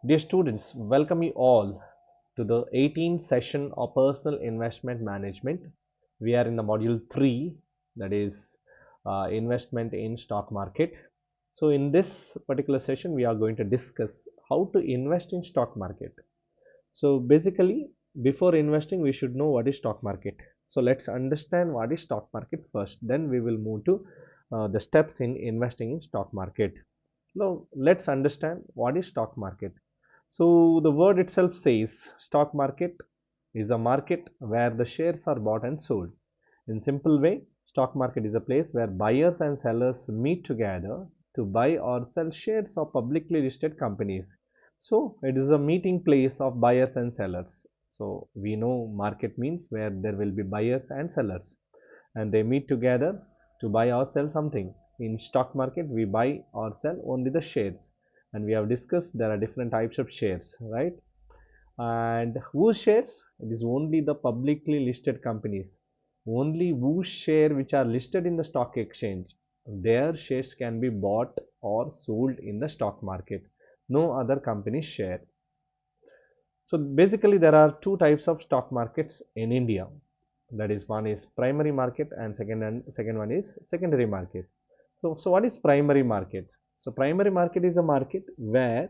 Dear students, welcome you all to the 18th session of Personal Investment Management. We are in the module 3, that is investment in stock market. So in this particular session, we are going to discuss how to invest in stock market. So basically, before investing, we should know what is stock market. So let's understand what is stock market first. Then we will move to the steps in investing in stock market. Now let's understand what is stock market. So the word itself says stock market is a market where the shares are bought and sold. In simple way, stock market is a place where buyers and sellers meet together to buy or sell shares of publicly listed companies. So it is a meeting place of buyers and sellers. So we know market means where there will be buyers and sellers and they meet together to buy or sell something. In stock market, we buy or sell only the shares, and we have discussed there are different types of shares, right? And whose shares? It is only the publicly listed companies. Only whose share which are listed in the stock exchange, their shares can be bought or sold in the stock market. No other company's share. So basically there are two types of stock markets in India. That is, one is primary market and second one is secondary market. So what is primary market? So primary market is a market where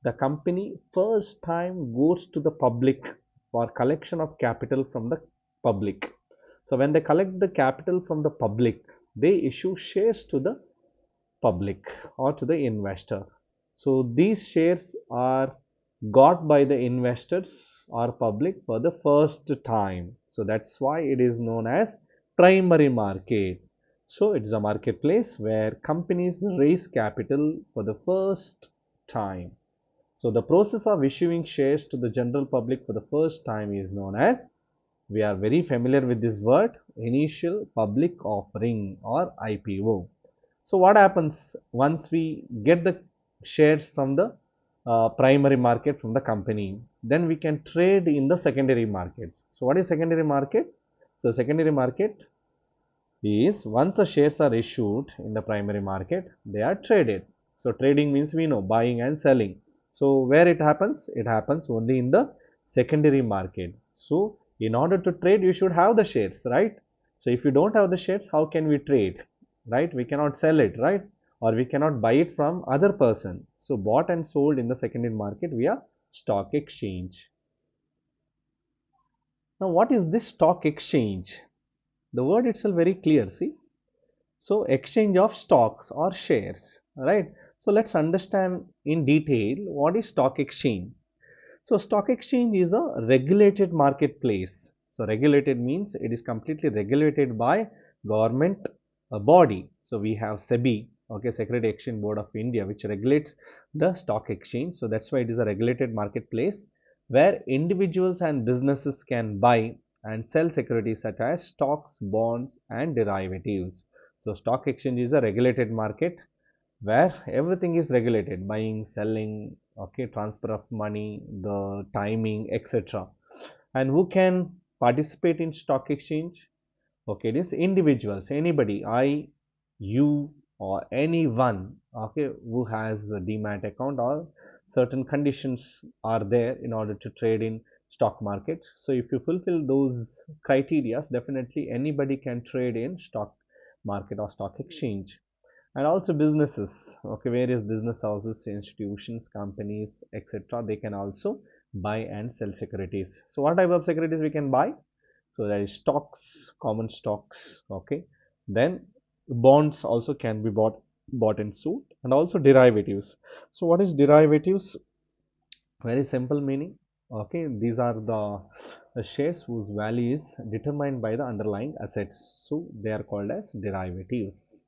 the company first time goes to the public for collection of capital from the public. So when they collect the capital from the public, they issue shares to the public or to the investor. So these shares are got by the investors or public for the first time. So that's why it is known as primary market. So it's a marketplace where companies raise capital for the first time. So the process of issuing shares to the general public for the first time is known as, we are very familiar with this word, initial public offering or IPO. So what happens once we get the shares from the primary market from the company, then we can trade in the secondary market. So what is secondary market? So secondary market is once the shares are issued in the primary market, they are traded. So trading means we know buying and selling. So where it happens? It happens only in the secondary market. So in order to trade, you should have the shares, right? So if you don't have the shares, how can we trade? Right? We cannot sell it, right? Or we cannot buy it from other person. So bought and sold in the secondary market via stock exchange. Now what is this stock exchange? The word itself very clear, see? So exchange of stocks or shares, right? So let's understand in detail what is stock exchange. So stock exchange is a regulated marketplace. So regulated means it is completely regulated by government body. So we have SEBI, okay, Security Exchange Board of India, which regulates the stock exchange. So that's why it is a regulated marketplace where individuals and businesses can buy and sell securities such as stocks, bonds, and derivatives. So stock exchange is a regulated market where everything is regulated, buying, selling, okay, transfer of money, the timing, etc. And who can participate in stock exchange? Okay, it is individuals, anybody, I, you, or anyone, okay, who has a demat account or certain conditions are there in order to trade in stock market. So if you fulfill those criteria, definitely anybody can trade in stock market or stock exchange. And also businesses, okay, various business houses, institutions, companies, etc., they can also buy and sell securities. So what type of securities we can buy? So there is stocks, common stocks, okay, then bonds also can be bought and sold, and also derivatives. So what is derivatives? Very simple meaning, okay, these are the shares whose value is determined by the underlying assets, so they are called as derivatives.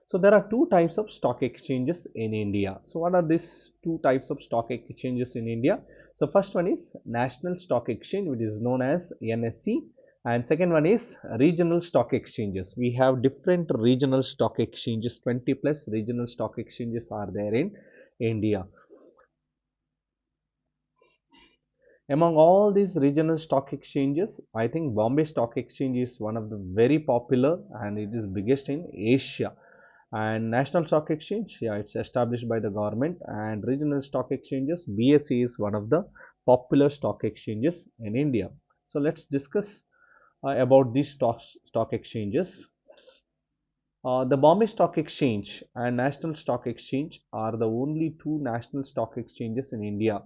So there are two types of stock exchanges in India. So what are these two types of stock exchanges in India? So first one is National Stock Exchange, which is known as NSE, and second one is regional stock exchanges. We have different regional stock exchanges, 20 plus regional stock exchanges are there in India. Among all these regional stock exchanges, I think Bombay Stock Exchange is one of the very popular and it is biggest in Asia. And National Stock Exchange, yeah, it's established by the government. And regional stock exchanges, BSE is one of the popular stock exchanges in India. So let's discuss about these stock exchanges. The Bombay Stock Exchange and National Stock Exchange are the only two national stock exchanges in India,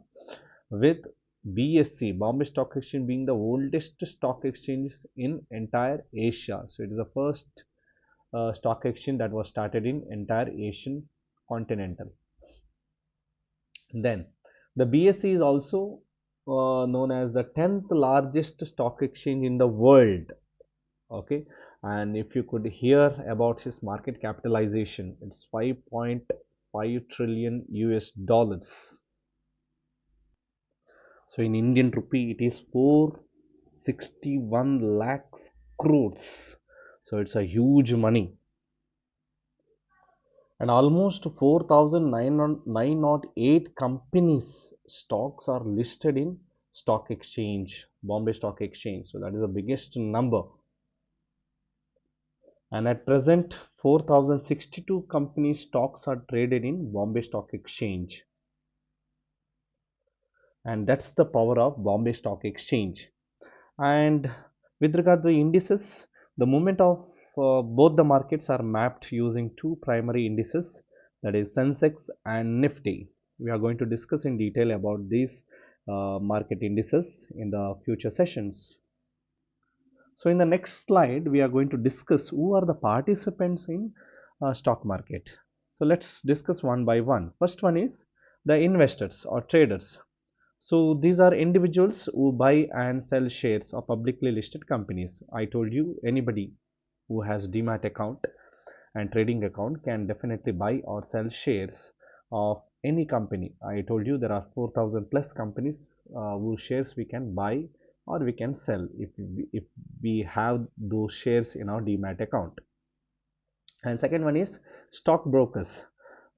with BSE, Bombay Stock Exchange, being the oldest stock exchange in entire Asia. So it is the first stock exchange that was started in entire Asian continental. Then the BSE is also known as the 10th largest stock exchange in the world. Okay, and if you could hear about his market capitalization, it's 5.5 trillion US dollars. So in Indian rupee it is 461 lakhs crores. So it's a huge money. And almost 4,908 companies stocks are listed in stock exchange, Bombay Stock Exchange. So that is the biggest number. And at present 4,062 company stocks are traded in Bombay Stock Exchange, and that's the power of Bombay Stock Exchange. And with regard to the indices, the movement of both the markets are mapped using two primary indices, that is Sensex and Nifty. We are going to discuss in detail about these market indices in the future sessions. So in the next slide, we are going to discuss who are the participants in stock market. So let's discuss one by one. First one is the investors or traders. So these are individuals who buy and sell shares of publicly listed companies. I told you anybody who has demat account and trading account can definitely buy or sell shares of any company. I told you there are 4,000 plus companies whose shares we can buy or we can sell if we have those shares in our demat account. And second one is stock brokers.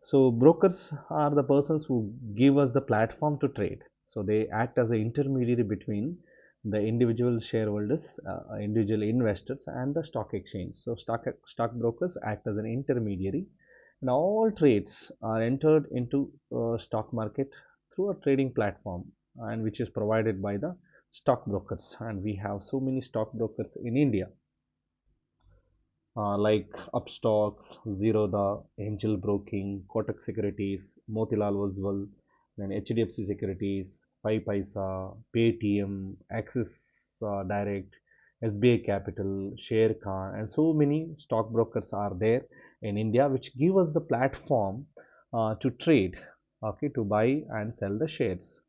So brokers are the persons who give us the platform to trade. So they act as an intermediary between the individual shareholders, individual investors, and the stock exchange. So stock brokers act as an intermediary, and all trades are entered into stock market through a trading platform, and which is provided by the stock brokers. And we have so many stock brokers in India, like Upstocks, Zerodha, Angel Broking, Kotak Securities, Motilal Oswal, then HDFC Securities, Pi Paisa, Paytm, Axis Direct, SBI Capital, Sharekhan, and so many stockbrokers are there in India, which give us the platform to trade, okay, to buy and sell the shares.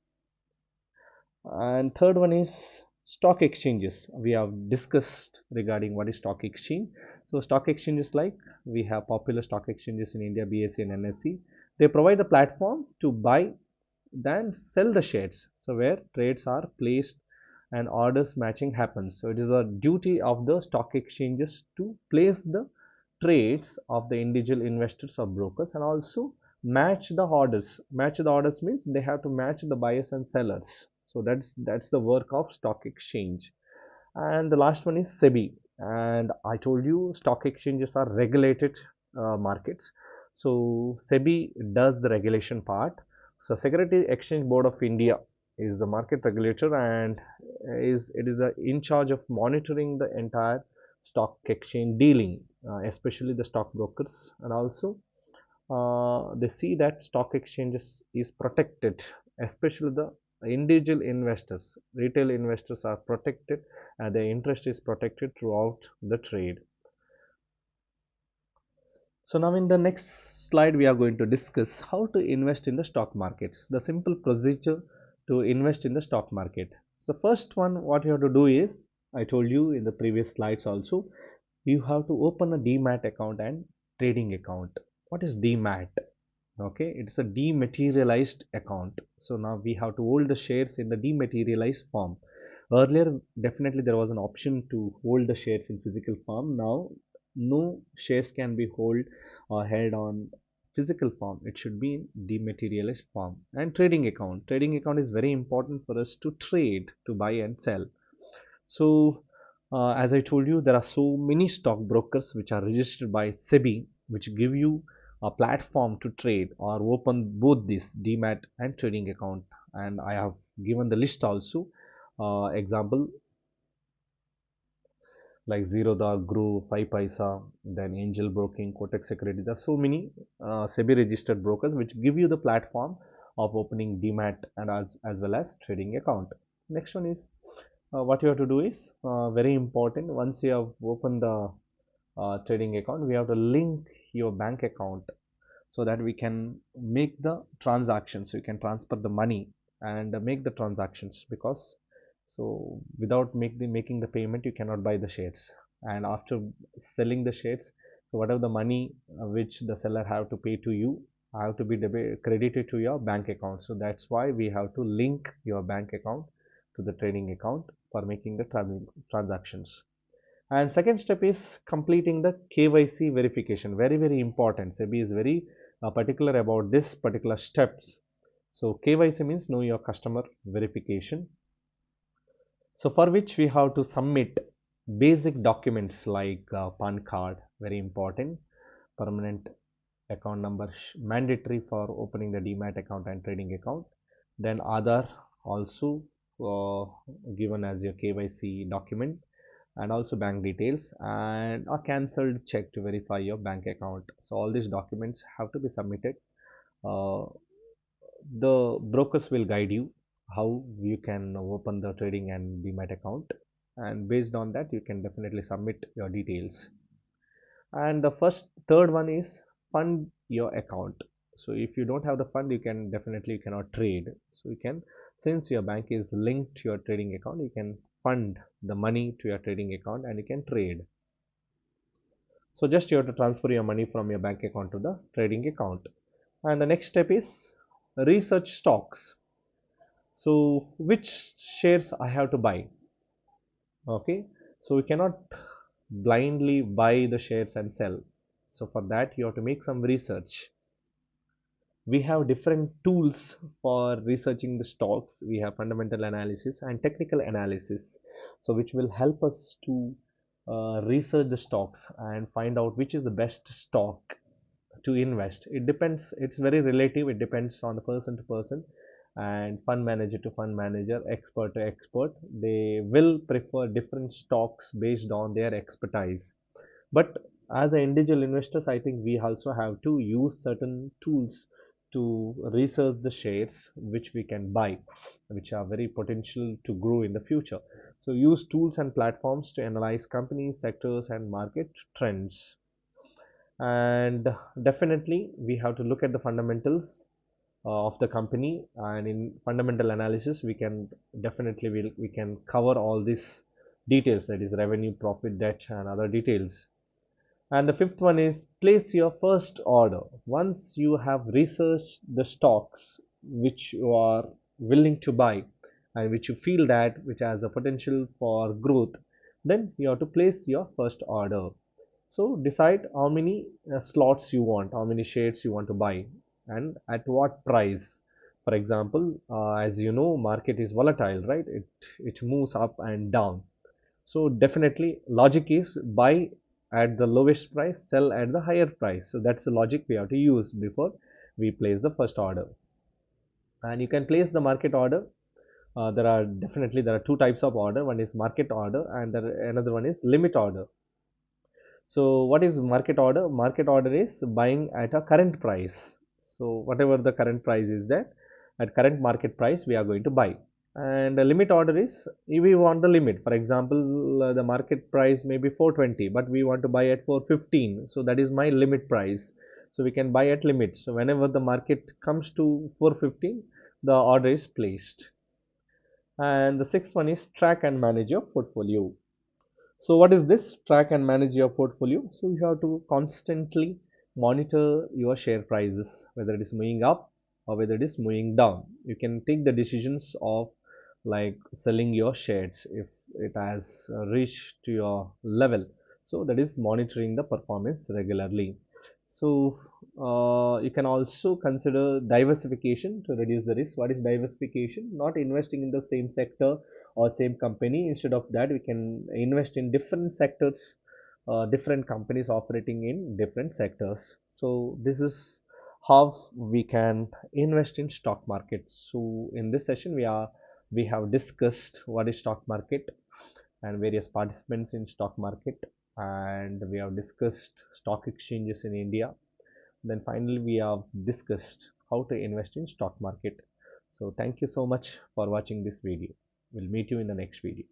And third one is stock exchanges. We have discussed regarding what is stock exchange. So stock exchanges, like we have popular stock exchanges in India, BSE and NSE. They provide a platform to buy then sell the shares. So where trades are placed and orders matching happens. So it is a duty of the stock exchanges to place the trades of the individual investors or brokers, and also match the orders. Match the orders means they have to match the buyers and sellers. So that's the work of stock exchange. And the last one is SEBI. And I told you stock exchanges are regulated markets. So SEBI does the regulation part. So Security Exchange Board of India is the market regulator, and it is in charge of monitoring the entire stock exchange dealing, especially the stock brokers, and also they see that stock exchanges is protected, especially the individual investors, retail investors are protected, and their interest is protected throughout the trade. So now in the next slide, we are going to discuss how to invest in the stock markets, the simple procedure to invest in the stock market. So first one, what you have to do is, I told you in the previous slides also, you have to open a demat account and trading account. What is demat? Okay, it's a dematerialized account. So now we have to hold the shares in the dematerialized form. Earlier, definitely there was an option to hold the shares in physical form. Now no shares can be held on physical form. It should be in dematerialized form. And trading account is very important for us to trade, to buy and sell. So as I told you, there are so many stock brokers which are registered by SEBI, which give you a platform to trade or open both this demat and trading account. And I have given the list also, example like Zerodha, Grow, 5paisa, then Angel Broking, Kotak Security. There are so many SEBI registered brokers which give you the platform of opening demat and as well as trading account. Next one is what you have to do is very important. Once you have opened the trading account, we have to link your bank account so that we can make the transactions. You can transfer the money and make the transactions, because so without making the payment you cannot buy the shares, and after selling the shares, so whatever the money which the seller have to pay to you have to be credited to your bank account. So that's why we have to link your bank account to the trading account for making the transactions. And second step is completing the KYC verification. Very, very important. SEBI is very particular about this particular steps. So KYC means know your customer verification. So for which we have to submit basic documents like PAN card, very important, permanent account number mandatory for opening the demat account and trading account. Then Aadhaar also uh, given as your KYC document, and also bank details and a cancelled check to verify your bank account. So all these documents have to be submitted. Uh, the brokers will guide you how you can open the trading and demat account, and based on that you can definitely submit your details. And the third one is fund your account. So if you don't have the fund, you can definitely cannot trade. So you can, since your bank is linked to your trading account, you can fund the money to your trading account and you can trade. So just you have to transfer your money from your bank account to the trading account. And the next step is research stocks. So which shares I have to buy? Okay, so we cannot blindly buy the shares and sell. So for that you have to make some research. We have different tools for researching the stocks. We have fundamental analysis and technical analysis, so which will help us to research the stocks and find out which is the best stock to invest. It depends, it's very relative, it depends on the person to person and fund manager to fund manager, expert to expert. They will prefer different stocks based on their expertise. But as an individual investors, I think we also have to use certain tools to research the shares which we can buy, which are very potential to grow in the future. So use tools and platforms to analyze companies, sectors and market trends. And definitely we have to look at the fundamentals of the company, and in fundamental analysis we can definitely we can cover all these details, that is revenue, profit, debt and other details. And the fifth one is place your first order. Once you have researched the stocks which you are willing to buy and which you feel that which has a potential for growth, then you have to place your first order. So decide how many slots you want, how many shares you want to buy and at what price. For example, as you know, market is volatile, right? It moves up and down. So definitely logic is buy at the lowest price, sell at the higher price. So that's the logic we have to use before we place the first order. And you can place the market order. There are two types of order. One is market order and another one is limit order. So what is market order? Market order is buying at a current price. So whatever the current price is that at current market price we are going to buy. And the limit order is if we want the limit. For example, the market price may be 420, but we want to buy at 415. So that is my limit price. So we can buy at limit. So whenever the market comes to 415, the order is placed. And the sixth one is track and manage your portfolio. So what is this? Track and manage your portfolio. So you have to constantly monitor your share prices, whether it is moving up or whether it is moving down. You can take the decisions of like selling your shares if it has reached to your level. So that is monitoring the performance regularly. So you can also consider diversification to reduce the risk. What is diversification? Not investing in the same sector or same company. Instead of that, we can invest in different sectors different companies operating in different sectors. So this is how we can invest in stock markets. So in this session we have discussed what is stock market and various participants in stock market, and we have discussed stock exchanges in India. Then finally we have discussed how to invest in stock market. So thank you so much for watching this video. We'll meet you in the next video.